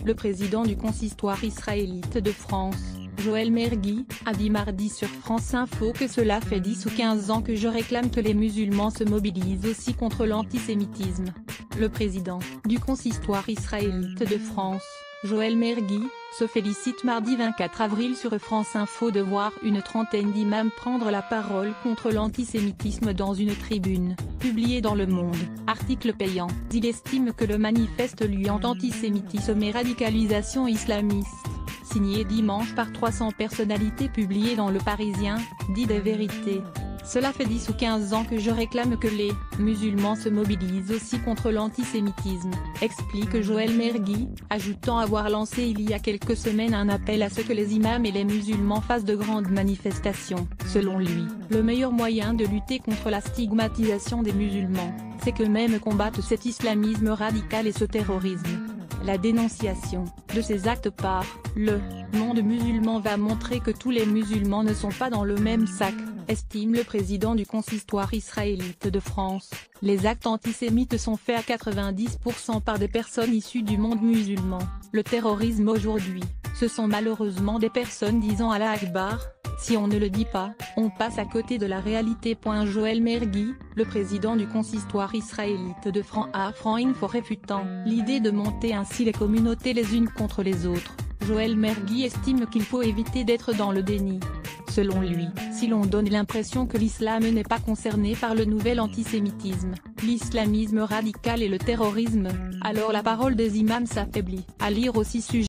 Le président du consistoire israélite de France, Joël Mergui, a dit mardi sur France Info que cela fait 10 ou 15 ans que je réclame que les musulmans se mobilisent aussi contre l'antisémitisme. Le président du consistoire israélite de France, Joël Mergui, se félicite mardi 24 avril sur France Info de voir une trentaine d'imams prendre la parole contre l'antisémitisme dans une tribune, publiée dans Le Monde, article payant. Il estime que le manifeste luyant antisémitisme et radicalisation islamiste, signé dimanche par 300 personnalités publié dans Le Parisien, dit des vérités. Cela fait 10 ou 15 ans que je réclame que les musulmans se mobilisent aussi contre l'antisémitisme, explique Joël Mergui, ajoutant avoir lancé il y a quelques semaines un appel à ce que les imams et les musulmans fassent de grandes manifestations. Selon lui, le meilleur moyen de lutter contre la stigmatisation des musulmans, c'est qu'eux-mêmes combattent cet islamisme radical et ce terrorisme. La dénonciation de ces actes par le monde musulman va montrer que tous les musulmans ne sont pas dans le même sac, estime le président du consistoire israélite de France. Les actes antisémites sont faits à 90% par des personnes issues du monde musulman. Le terrorisme aujourd'hui, ce sont malheureusement des personnes disant Allah Akbar. Si on ne le dit pas, on passe à côté de la réalité. Joël Mergui, le président du consistoire israélite de France à France Info réfutant l'idée de monter ainsi les communautés les unes contre les autres. Joël Mergui estime qu'il faut éviter d'être dans le déni. Selon lui, si l'on donne l'impression que l'islam n'est pas concerné par le nouvel antisémitisme, l'islamisme radical et le terrorisme, alors la parole des imams s'affaiblit. À lire aussi sujet.